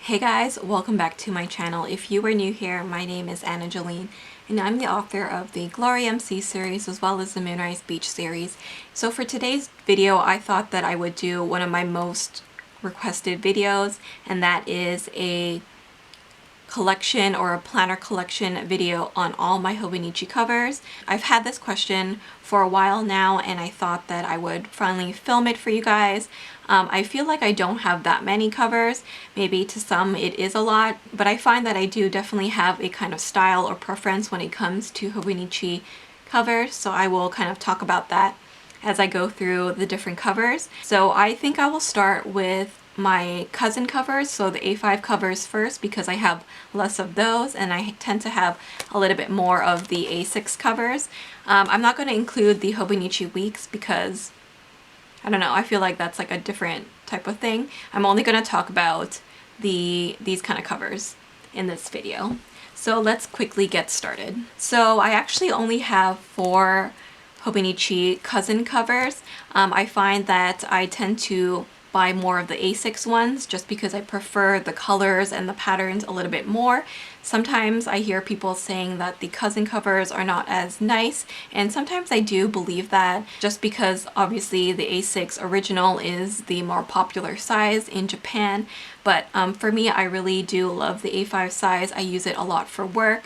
Hey guys, welcome back to my channel. If you are new here, my name is Jolene and I'm the author of the Glory MC series as well as the Moonrise Beach series. So for today's video, I thought that I would do one of my most requested videos, and that is a collection or a planner collection video on all my Hobonichi covers. I've had this question for a while now and I thought that I would finally film it for you guys. I feel like I don't have that many covers. Maybe to some it is a lot, but I find that I do definitely have a kind of style or preference when it comes to Hobonichi covers, so I will kind of talk about that as I go through the different covers. So I think I will start with my cousin covers, so the A5 covers first, because I have less of those and I tend to have a little bit more of the A6 covers. I'm not going to include the Hobonichi weeks because I don't know, I feel like that's like a different type of thing. I'm only going to talk about these kind of covers in this video. So let's quickly get started. So I actually only have 4 Hobonichi cousin covers. I find that I tend to buy more of the A6 ones just because I prefer the colors and the patterns a little bit more. Sometimes I hear people saying that the cousin covers are not as nice, and sometimes I do believe that, just because obviously the A6 original is the more popular size in Japan. But for me, I really do love the A5 size. I use it a lot for work.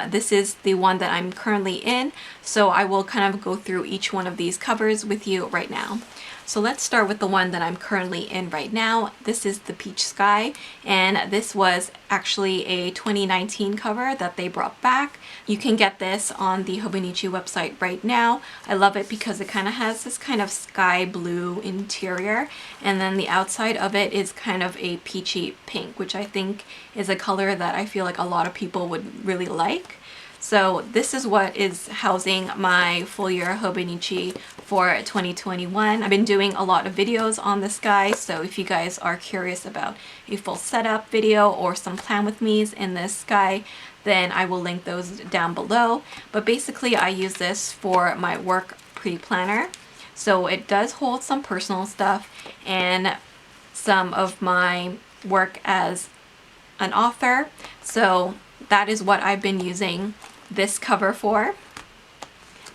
This is the one that I'm currently in, so I will kind of go through each one of these covers with you right now. So let's start with the one that I'm currently in right now. This is the Peach Sky, and this was actually a 2019 cover that they brought back. You can get this on the Hobonichi website right now. I love it because it kind of has this kind of sky blue interior, and then the outside of it is kind of a peachy pink, which I think is a color that I feel like a lot of people would really like. So this is what is housing my full year Hobonichi for 2021. I've been doing a lot of videos on this guy, so if you guys are curious about a full setup video or some plan with me's in this guy, then I will link those down below. But basically I use this for my work pre-planner. So it does hold some personal stuff and some of my work as an author. So that is what I've been using this cover for.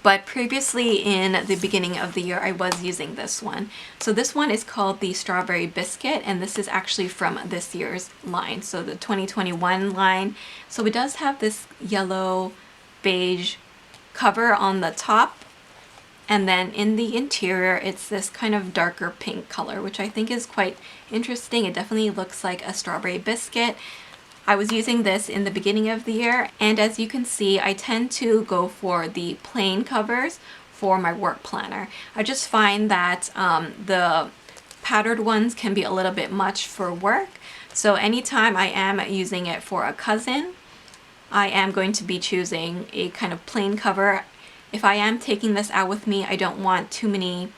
But previously in the beginning of the year, I was using this one. So this one is called the Strawberry Biscuit, and this is actually from this year's line, so the 2021 line. So it does have this yellow beige cover on the top, and then in the interior it's this kind of darker pink color, which I think is quite interesting. It definitely looks like a strawberry biscuit. I was using this in the beginning of the year, and as you can see, I tend to go for the plain covers for my work planner. I just find that the patterned ones can be a little bit much for work. So anytime I am using it for a cousin, I am going to be choosing a kind of plain cover. If I am taking this out with me, I don't want too many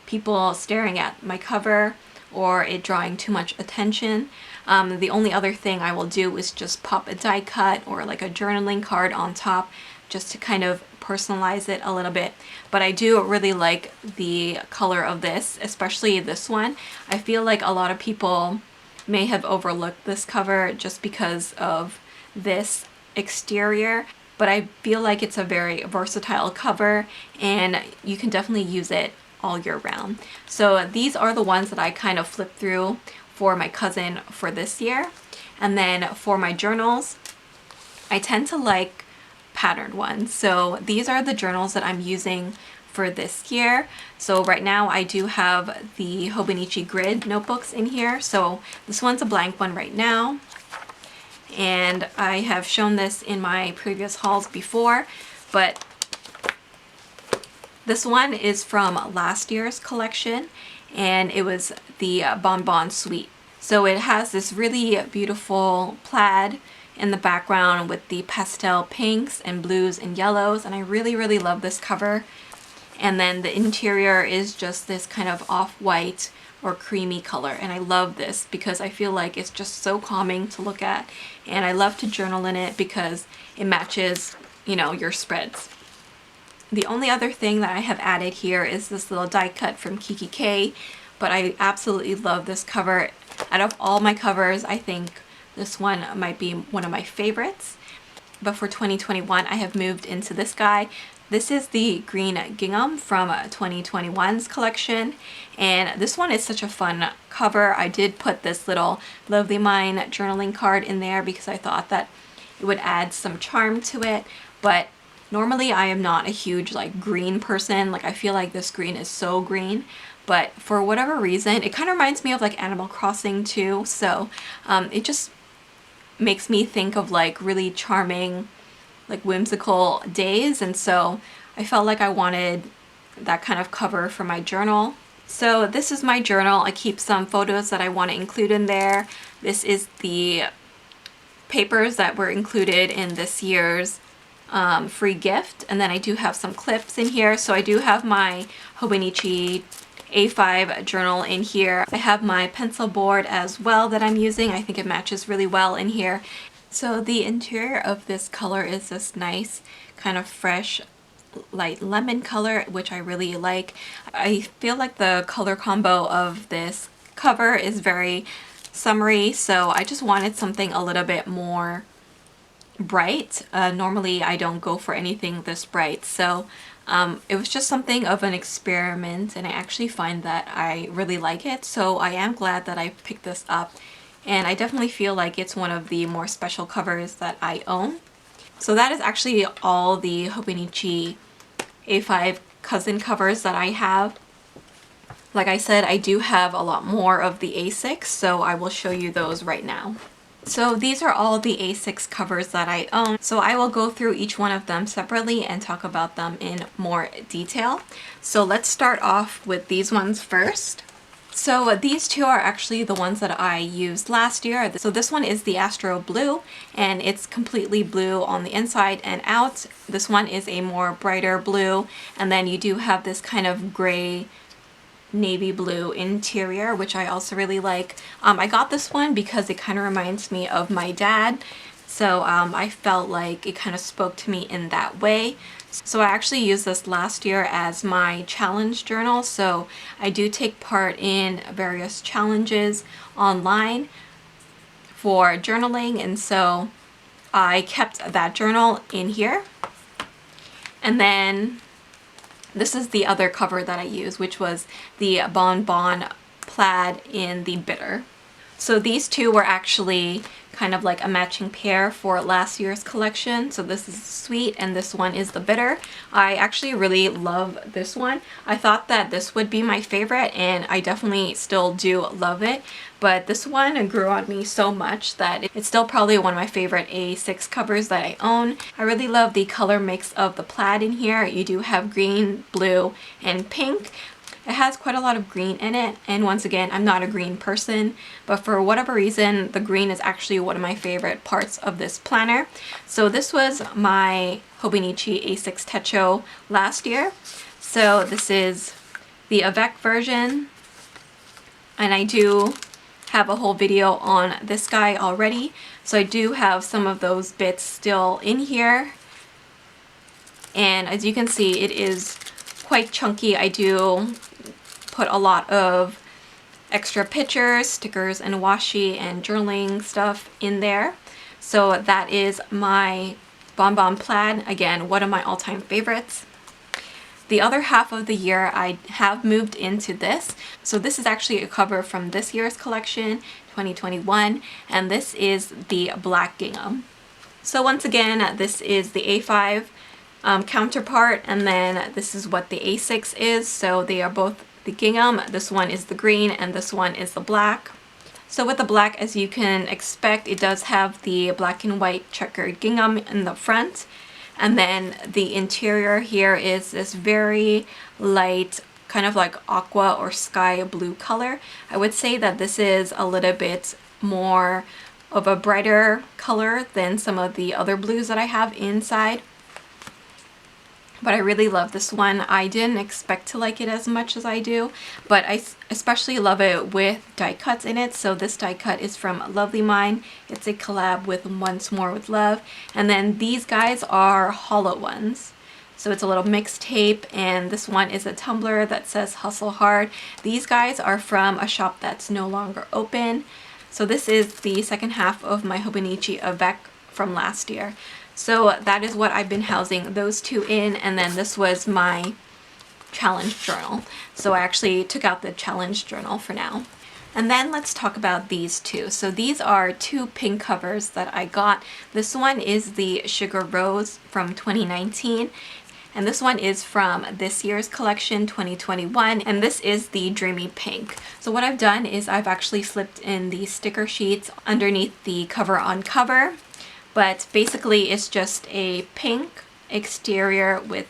people staring at my cover or it drawing too much attention. The only other thing I will do is just pop a die cut or like a journaling card on top just to kind of personalize it a little bit. But I do really like the color of this, especially this one. I feel like a lot of people may have overlooked this cover just because of this exterior, but I feel like it's a very versatile cover and you can definitely use it all year round. So these are the ones that I kind of flipped through for my cousin for this year. And then for my journals, I tend to like patterned ones. So these are the journals that I'm using for this year. So right now I do have the Hobonichi grid notebooks in here. So this one's a blank one right now, and I have shown this in my previous hauls before, but this one is from last year's collection, and it was the Bonbon suite. So it has this really beautiful plaid in the background with the pastel pinks and blues and yellows, and I really love this cover. And then the interior is just this kind of off-white or creamy color, and I love this because I feel like it's just so calming to look at, and I love to journal in it because it matches, you know, your spreads. The only other thing that I have added here is this little die cut from Kiki K, but I absolutely love this cover. Out of all my covers, I think This one might be one of my favorites. But for 2021, I have moved into this guy. This is the green gingham from 2021's collection, and this one is such a fun cover. I did put this little Lovely Mind journaling card in there because I thought that it would add some charm to it, but normally I am not a huge like green person. Like I feel like this green is so green, but for whatever reason, it kind of reminds me of like Animal Crossing too, so it just makes me think of like really charming, like whimsical days, and so I felt like I wanted that kind of cover for my journal. So this is my journal. I keep some photos that I want to include in there. This is the papers that were included in this year's free gift, and then I do have some clips in here. So I do have my Hobonichi A5 journal in here. I have my pencil board as well that I'm using. I think it matches really well in here. So the interior of this color is this nice kind of fresh light lemon color, which I really like. I feel like the color combo of this cover is very summery, so I just wanted something a little bit more bright. Normally I don't go for anything this bright, so it was just something of an experiment, and I actually find that I really like it, so I am glad that I picked this up. And I definitely feel like it's one of the more special covers that I own. So that is actually all the Hobonichi A5 cousin covers that I have. Like I said, I do have a lot more of the A6, so I will show you those right now. So these are all the A6 covers that I own. So I will go through each one of them separately and talk about them in more detail. So let's start off with these ones first. So these two are actually the ones that I used last year. So this one is the Astro blue, and it's completely blue on the inside and out. This one is a more brighter blue, and then you do have this kind of gray navy blue interior, which I also really like. I got this one because it kind of reminds me of my dad, so I felt like it kind of spoke to me in that way. So I actually used this last year as my challenge journal, so I do take part in various challenges online for journaling, and so I kept that journal in here. And then this is the other cover that I used, which was the Bonbon Plaid in the Bitter. So these two were actually kind of like a matching pair for last year's collection. So this is sweet and this one is the bitter. I actually really love this one. I thought that this would be my favorite, and I definitely still do love it, but this one grew on me so much that it's still probably one of my favorite A6 covers that I own. I really love the color mix of the plaid in here. You do have green, blue, and pink. It has quite a lot of green in it, and once again, I'm not a green person, but for whatever reason, the green is actually one of my favorite parts of this planner. So this was my Hobonichi A6 Techo last year. So this is the Avec version, and I do have a whole video on this guy already. So I do have some of those bits still in here, and as you can see, it is quite chunky. I do put a lot of extra pictures, stickers, and washi and journaling stuff in there. So that is my Bonbon Plaid, again, one of my all-time favorites. The other half of the year I have moved into this. So this is actually a cover from this year's collection, 2021, and this is the Black Gingham. So once again, this is the A5 counterpart, and then this is what the A6 is. So they are both the gingham. This one is the green and this one is the black. So with the black, as you can expect, it does have the black and white checkered gingham in the front, and then the interior here is this very light kind of like aqua or sky blue color. I would say that this is a little bit more of a brighter color than some of the other blues that I have inside. But I really love this one. I didn't expect to like it as much as I do, but I especially love it with die cuts in it. So this die cut is from Lovely Mind. It's a collab with Once More with Love. And then these guys are hollow ones. So it's a little mixtape, and this one is a tumbler that says Hustle Hard. These guys are from a shop that's no longer open. So this is the second half of my Hobonichi avec from last year. So that is what I've been housing those two in, and then this was my challenge journal. So I actually took out the challenge journal for now. And then let's talk about these two. So these are two pink covers that I got. This one is the Sugar Rose from 2019. And this one is from this year's collection, 2021. And this is the Dreamy Pink. So what I've done is I've actually slipped in the sticker sheets underneath the cover on cover. But basically it's just a pink exterior with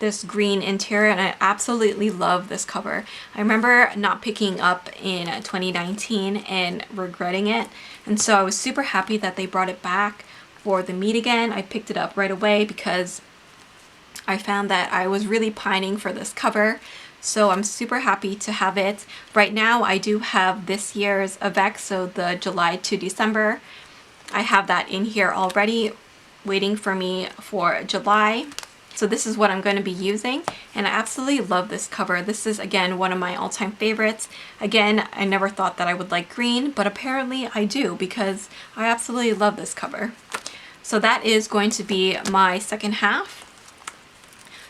this green interior, and I absolutely love this cover. I remember not picking up in 2019 and regretting it, and so I was super happy that they brought it back for the meet again. I picked it up right away because I found that I was really pining for this cover, so I'm super happy to have it. Right now I do have this year's avec, so the July to December. I have that in here already waiting for me for July. So this is what I'm going to be using, and I absolutely love this cover. This is, again, one of my all-time favorites. Again, I never thought that I would like green, but apparently I do because I absolutely love this cover. So that is going to be my second half.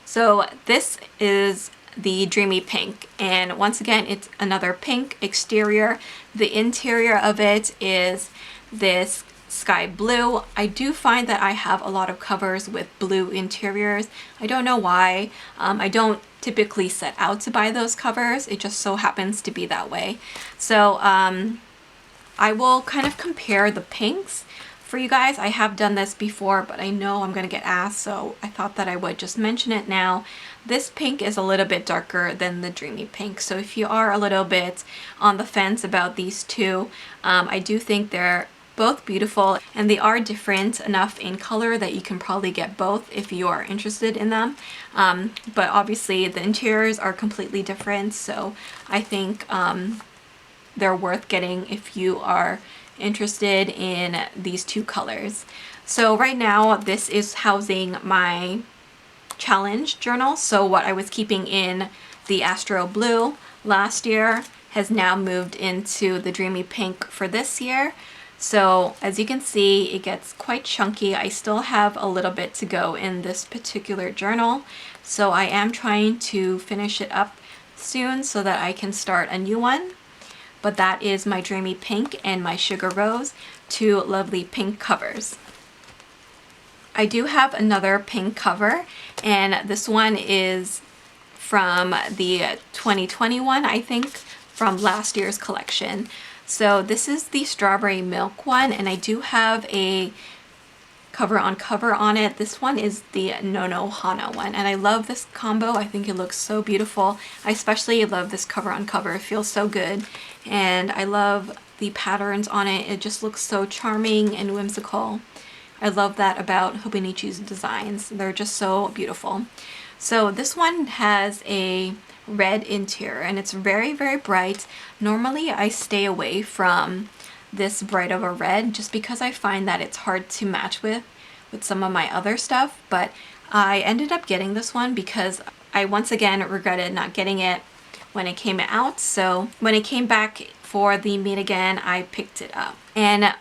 So this is the Dreamy Pink, and once again, it's another pink exterior. The interior of it is this sky blue. I do find that I have a lot of covers with blue interiors. I don't know why. I don't typically set out to buy those covers. It just so happens to be that way. So I will kind of compare the pinks for you guys. I have done this before, but I know I'm going to get asked, so I thought that I would just mention it now. This pink is a little bit darker than the Dreamy Pink, so if you are a little bit on the fence about these two, I do think they're both beautiful, and they are different enough in color that you can probably get both if you are interested in them. But obviously the interiors are completely different, so I think they're worth getting if you are interested in these two colors. So right now this is housing my challenge journal. So what I was keeping in the Astro blue last year has now moved into the Dreamy Pink for this year. So as you can see, it gets quite chunky. I still have a little bit to go in this particular journal, so I am trying to finish it up soon so that I can start a new one. But that is my Dreamy Pink and my Sugar Rose, two lovely pink covers. I do have another pink cover, and this one is from the 2021, I think, from last year's collection. So this is the Strawberry Milk one, and I do have a cover on it. This one is the Nono Hana one, and I love this combo. I think it looks so beautiful. I especially love this cover on cover. It feels so good, and I love the patterns on it. It just looks so charming and whimsical. I love that about Hobonichi's designs. They're just so beautiful. So this one has a red interior, and it's very, very bright. Normally I stay away from this bright of a red just because I find that it's hard to match with some of my other stuff, but I ended up getting this one because I once again regretted not getting it when it came out. So when it came back for the meet again, I picked it up. And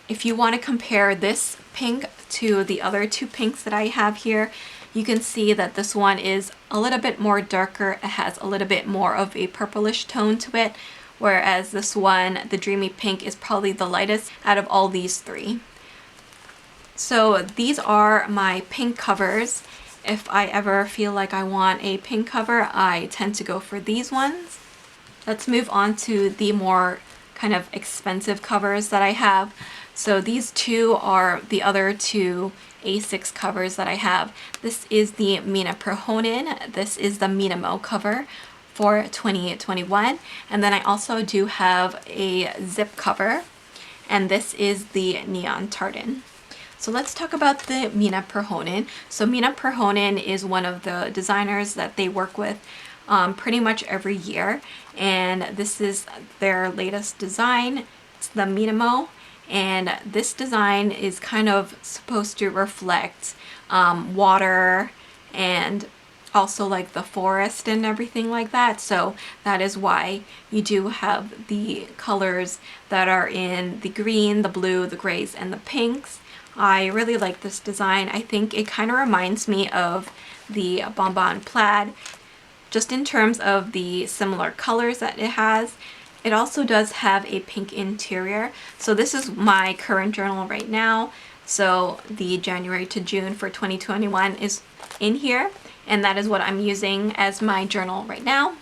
if you want to compare this pink to the other two pinks that I have here, you can see that this one is a little bit more darker. It has a little bit more of a purplish tone to it, whereas this one, the Dreamy Pink, is probably the lightest out of all these three. So these are my pink covers. If I ever feel like I want a pink cover, I tend to go for these ones. Let's move on to the more kind of expensive covers that I have. So these two are the other two A6 covers that I have. This is the Mina Perhonen. This is the Minamo cover for 2021. And then I also do have a zip cover, and this is the Neon Tartan. So let's talk about the Mina Perhonen. So Mina Perhonen is one of the designers that they work with pretty much every year, and this is their latest design. It's the Minamo. And this design is kind of supposed to reflect water and also like the forest and everything like that. So that is why you do have the colors that are in the green, the blue, the grays, and the pinks. I really like this design. I think it kind of reminds me of the Bonbon Plaid, just in terms of the similar colors that it has. It also does have a pink interior. So this is my current journal right now. So the January to June for 2021 is in here, and that is what I'm using as my journal right now.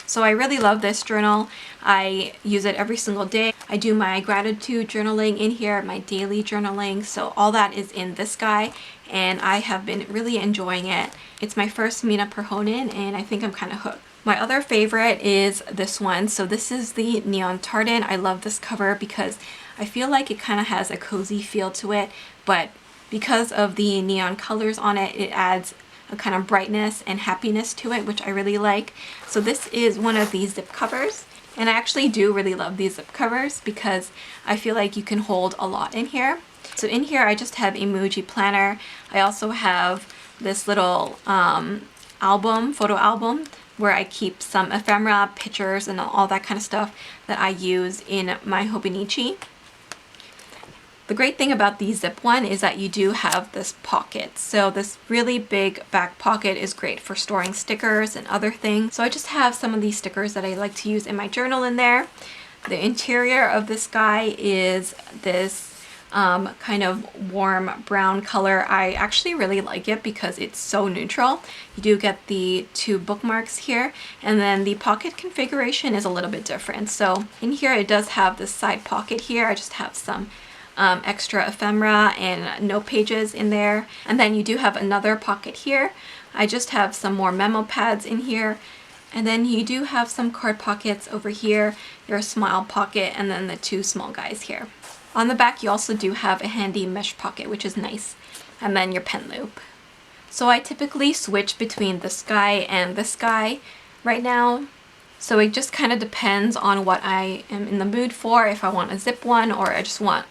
So I really love this journal. I use it every single day. I do my gratitude journaling in here, my daily journaling. So all that is in this guy, and I have been really enjoying it. It's my first Mina Perhonen, and I think I'm kind of hooked. My other favorite is this one. So this is the Neon Tartan. I love this cover because I feel like it kind of has a cozy feel to it, but because of the neon colors on it, it adds a kind of brightness and happiness to it, which I really like. So this is one of these zip covers, and I actually do really love these zip covers because I feel like you can hold a lot in here. So in here I just have a Muji planner. I also have this little photo album, where I keep some ephemera, pictures, and all that kind of stuff that I use in my Hobonichi. The great thing about the zip one is that you do have this pocket. So this really big back pocket is great for storing stickers and other things. So I just have some of these stickers that I like to use in my journal in there. The interior of this guy is this kind of warm brown color. I actually really like it because it's so neutral. You do get the 2 bookmarks here, and then the pocket configuration is a little bit different. So in here it does have this side pocket here. I just have some extra ephemera and note pages in there, and then you do have another pocket here. I just have some more memo pads in here, and then you do have some card pockets over here, your smile pocket, and then the 2 small guys here. On the back you also do have a handy mesh pocket, which is nice, and then your pen loop. So I typically switch between this guy and this guy right now. So it just kind of depends on what I am in the mood for, if I want a zip one or I just want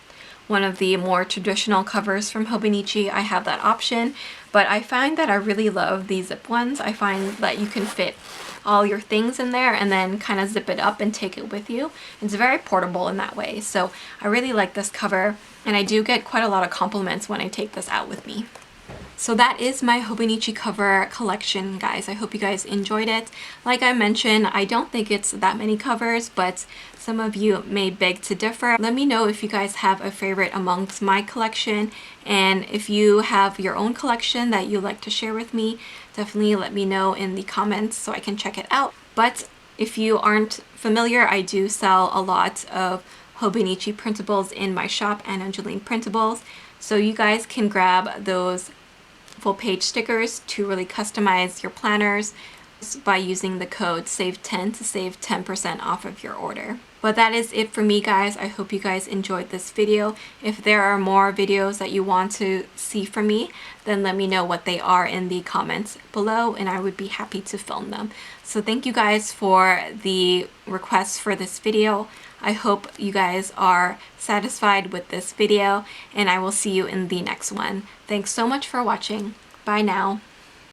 one of the more traditional covers from Hobonichi. I have that option, but I find that I really love these zip ones. I find that you can fit all your things in there and then kind of zip it up and take it with you. It's very portable in that way. So I really like this cover, and I do get quite a lot of compliments when I take this out with me. So that is my Hobonichi cover collection, guys. I hope you guys enjoyed it. Like I mentioned, I don't think it's that many covers, but some of you may beg to differ. Let me know if you guys have a favorite amongst my collection, and if you have your own collection that you'd like to share with me, definitely let me know in the comments so I can check it out. But if you aren't familiar, I do sell a lot of Hobonichi printables in my shop, Jolene Printables. So you guys can grab those full page stickers to really customize your planners by using the code SAVE10 to save 10% off of your order. But that is it for me, guys. I hope you guys enjoyed this video. If there are more videos that you want to see from me, then let me know what they are in the comments below, and I would be happy to film them. So thank you guys for the requests for this video. I hope you guys are satisfied with this video, and I will see you in the next one. Thanks so much for watching. Bye now.